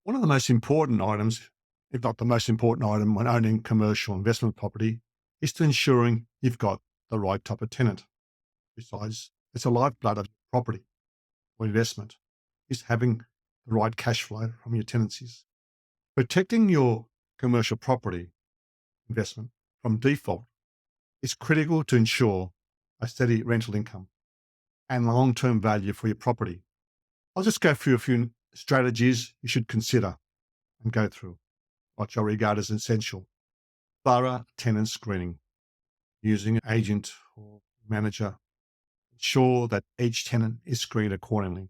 One of the most important items, if not the most important item when owning commercial investment property, is to ensuring you've got the right type of tenant. Besides, it's a lifeblood of property or investment, is having the right cash flow from your tenancies. Protecting your commercial property investment from default is critical to ensure a steady rental income and long-term value for your property. I'll just go through a few strategies you should consider and go through what I regard as essential. Thorough tenant screening, using an agent or manager. Ensure that each tenant is screened accordingly.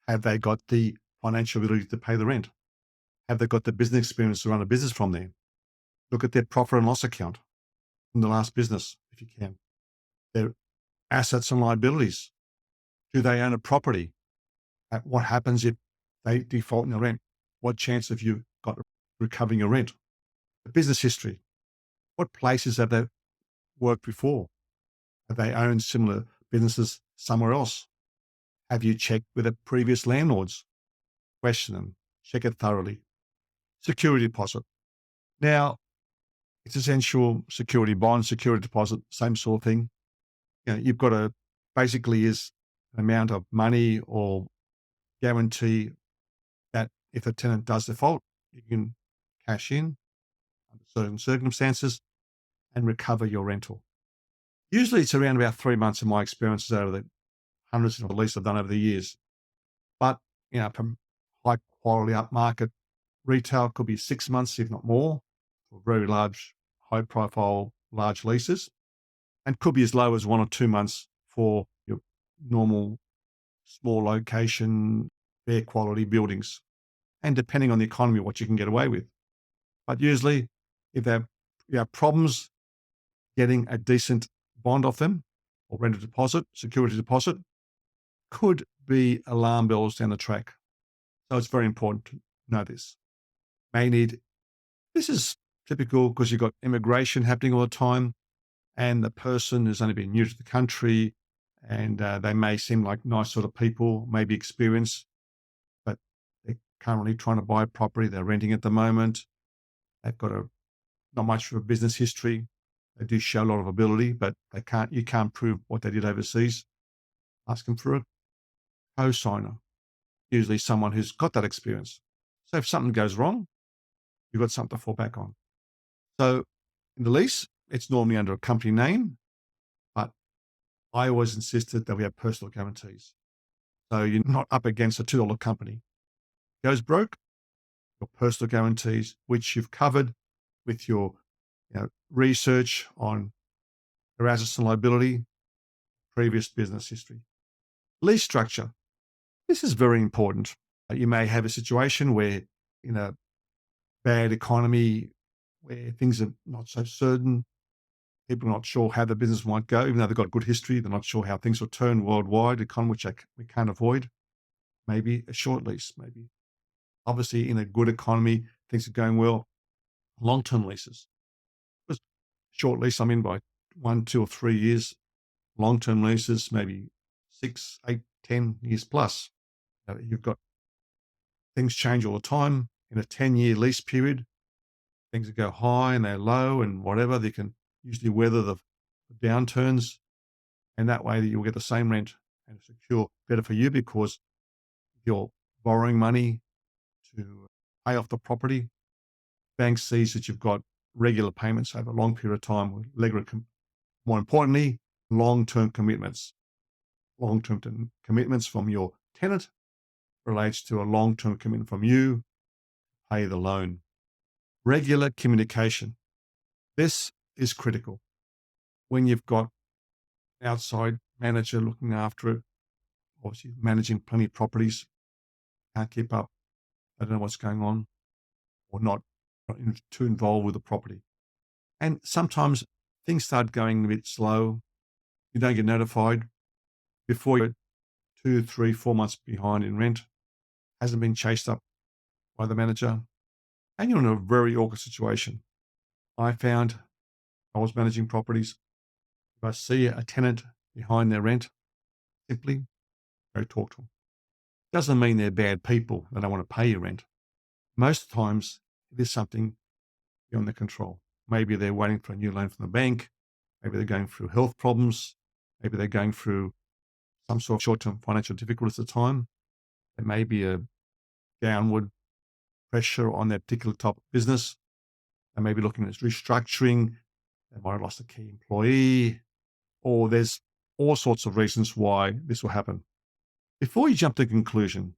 Have they got the financial ability to pay the rent? Have they got the business experience to run a business from there? Look at their profit and loss account from the last business, if you can. Their assets and liabilities. Do they own a property? What happens if they default in the rent? What chance have you got of recovering your rent? The business history. What places have they worked before? Have they owned similar businesses somewhere else? Have you checked with the previous landlords? Question them, check it thoroughly. Security deposit. Now, it's essential security bond, security deposit, same sort of thing. You've got to basically is an amount of money or guarantee that if a tenant does default, you can cash in under certain circumstances and recover your rental. Usually it's around about 3 months in my experiences over the hundreds of leases I've done over the years. But, from high quality upmarket retail could be 6 months, if not more, for very large, high profile, large leases, and could be as low as 1 or 2 months for your normal small location, fair quality buildings. And depending on the economy, what you can get away with. But usually, if you have problems getting a decent bond off them or rent a deposit, security deposit, could be alarm bells down the track. So it's very important to know this. May need, this is typical because you've got immigration happening all the time and the person has only been new to the country and they may seem like nice sort of people, maybe experienced, but they're currently trying to buy a property. They're renting at the moment. They've got not much of a business history. They do show a lot of ability, but you can't prove what they did overseas. Ask them for a co-signer, usually someone who's got that experience. So if something goes wrong, you've got something to fall back on. So in the lease, it's normally under a company name, but I always insisted that we have personal guarantees. So you're not up against a $2 company. Goes broke, your personal guarantees, which you've covered with your research on your assets and liability, previous business history. Lease structure. This is very important. You may have a situation where in a bad economy where things are not so certain, people are not sure how the business might go, even though they've got good history, they're not sure how things will turn worldwide, economy, which we can't avoid. Maybe a short lease, maybe. Obviously, in a good economy, things are going well. Long-term leases. Because short lease, I'm in by 1, 2, or 3 years. Long-term leases, maybe 6, 8, 10 years plus. You've got things change all the time. In a 10-year lease period, things that go high and they're low and whatever, they can usually weather the downturns. And that way you'll get the same rent and secure better for you because you're borrowing money to pay off the property. Bank sees that you've got regular payments over a long period of time with more importantly, long-term commitments. Long-term commitments from your tenant relates to a long-term commitment from you to pay the loan. Regular communication. This is critical. When you've got an outside manager looking after it, obviously managing plenty of properties, can't keep up, they don't know what's going on, or not too involved with the property. And sometimes things start going a bit slow. You don't get notified before you're 2, 3, 4 months behind in rent, hasn't been chased up by the manager, and you're in a very awkward situation. I found I was managing properties. If I see a tenant behind their rent, simply go talk to them. Doesn't mean they're bad people. They don't want to pay your rent. Most times it is something beyond their control. Maybe they're waiting for a new loan from the bank. Maybe they're going through health problems. Maybe they're going through some sort of short-term financial difficulties at the time. There may be a downward pressure on that particular type of business. They may be looking at restructuring. They might have lost a key employee, or there's all sorts of reasons why this will happen. Before you jump to the conclusion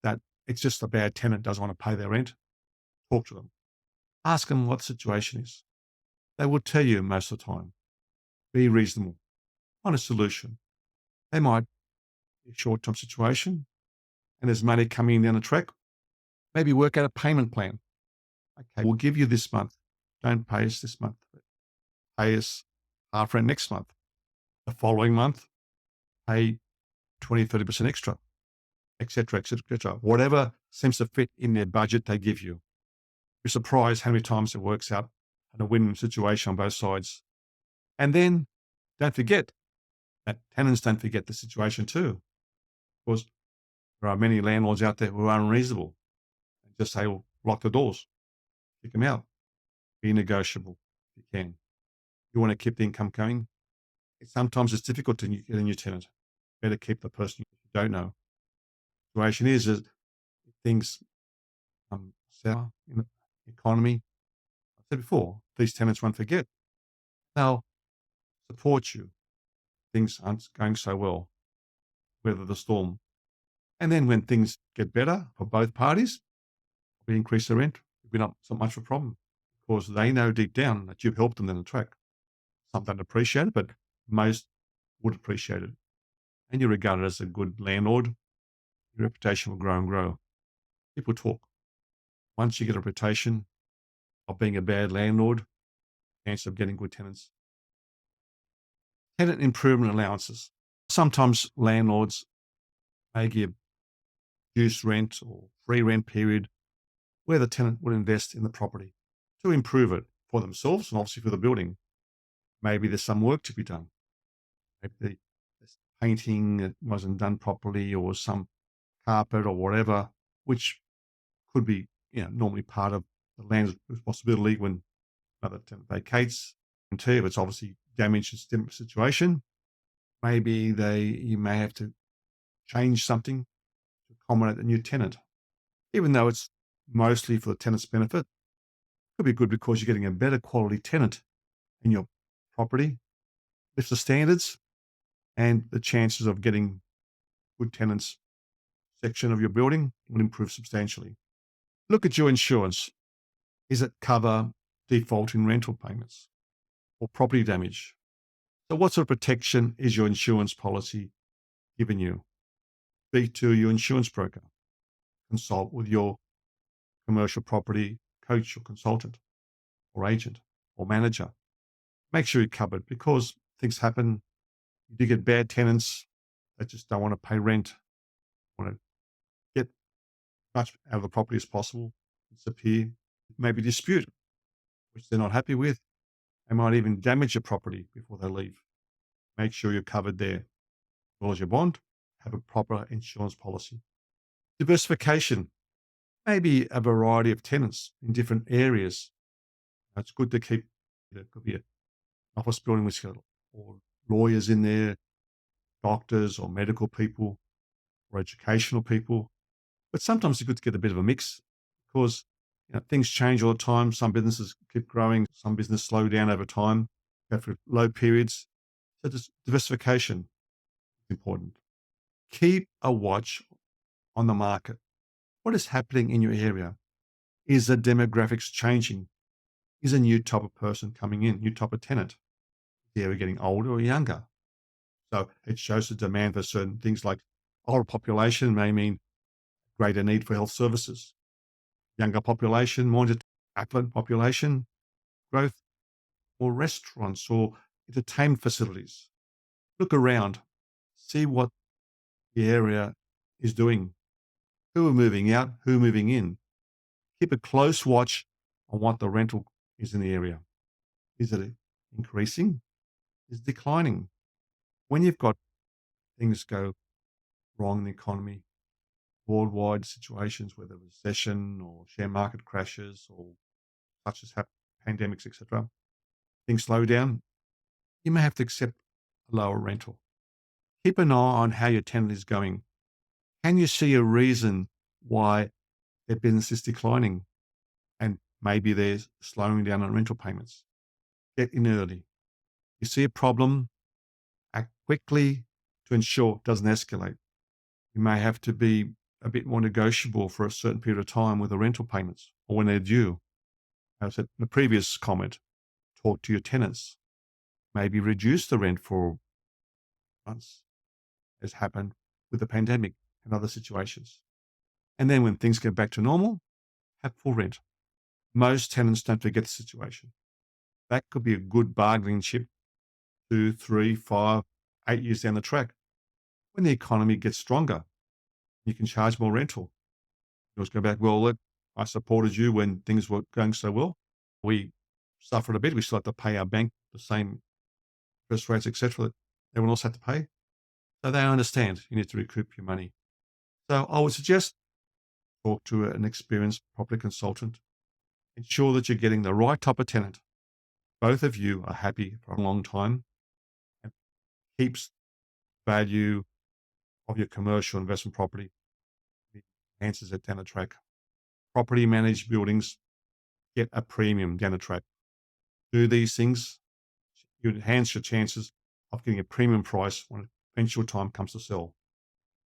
that it's just a bad tenant doesn't want to pay their rent, talk to them. Ask them what the situation is. They will tell you most of the time. Be reasonable. Find a solution. They might be a short-term situation and there's money coming in down the track. Maybe work out a payment plan. Okay, we'll give you this month. Don't pay us this month. Pay us half rent next month. The following month, pay 20, 30% extra, etc., etc., etc. Whatever seems to fit in their budget they give you. You're surprised how many times it works out in a win-win situation on both sides. And then don't forget that tenants don't forget the situation too. Because there are many landlords out there who are unreasonable and just say, well, lock the doors, kick them out. Be negotiable if you can. You want to keep the income coming. Sometimes it's difficult to get a new tenant. Better keep the person you don't know. The situation is if things sour in the economy, I said before, these tenants won't forget. They'll support you. Things aren't going so well. Weather the storm. And then when things get better for both parties, we increase the rent. It'll be not so much of a problem because they know deep down that you've helped them down the track. Some don't appreciate it, but most would appreciate it. And you're regarded as a good landlord. Your reputation will grow and grow. People talk. Once you get a reputation of being a bad landlord, chance of getting good tenants. Tenant improvement allowances. Sometimes landlords may give reduced rent or free rent period where the tenant would invest in the property to improve it for themselves and obviously for the building. Maybe there's some work to be done. Maybe there's painting that wasn't done properly or some carpet or whatever, which could be normally part of the landlord's responsibility when another tenant vacates. And if it's obviously damaged situation, maybe you may have to change something to accommodate the new tenant. Even though it's mostly for the tenant's benefit, it could be good because you're getting a better quality tenant in your property, lifts the standards, and the chances of getting good tenants section of your building would improve substantially. Look at your insurance. Is it cover default in rental payments or property damage? So what sort of protection is your insurance policy giving you? Speak to your insurance broker. Consult with your commercial property coach or consultant or agent or manager. Make sure you're covered because things happen. You do get bad tenants that just don't want to pay rent, want to get much out of the property as possible, disappear, maybe dispute, which they're not happy with. They might even damage your property before they leave. Make sure you're covered there. As well as your bond, have a proper insurance policy. Diversification, maybe a variety of tenants in different areas. It's good to keep, it could be an office building with or lawyers in there, doctors or medical people or educational people. But sometimes it's good to get a bit of a mix because things change all the time. Some businesses keep growing, some business slow down over time, go through low periods. So just diversification is important. Keep a watch on the market. What is happening in your area? Is the demographics changing? Is a new type of person coming in, new type of tenant? Is the area getting older or younger? So it shows the demand for certain things like older population may mean greater need for health services. Younger population, more affluent population, growth, more restaurants or entertainment facilities. Look around, see what the area is doing. Who are moving out, who are moving in. Keep a close watch on what the rental is in the area. Is it increasing? Is it declining? When you've got things go wrong in the economy, worldwide situations, whether recession or share market crashes or such as pandemics, etc., things slow down, you may have to accept a lower rental. Keep an eye on how your tenant is going. Can you see a reason why their business is declining and maybe they're slowing down on rental payments? Get in early. You see a problem, act quickly to ensure it doesn't escalate. You may have to be a bit more negotiable for a certain period of time with the rental payments or when they're due. As I said in the previous comment, talk to your tenants. Maybe reduce the rent for months, as happened with the pandemic and other situations. And then when things get back to normal, have full rent. Most tenants don't forget the situation. That could be a good bargaining chip 2, 3, 5, 8 years down the track. When the economy gets stronger, you can charge more rental. You always go back, well, look, I supported you when things were going so well. We suffered a bit. We still had to pay our bank the same interest rates, etc., that everyone else had to pay. So they understand you need to recoup your money. So I would suggest talk to an experienced property consultant. Ensure that you're getting the right type of tenant. Both of you are happy for a long time and keeps value of your commercial investment property. It enhances it down the track. Property managed buildings get a premium down the track. Do these things, you enhance your chances of getting a premium price when eventual time comes to sell.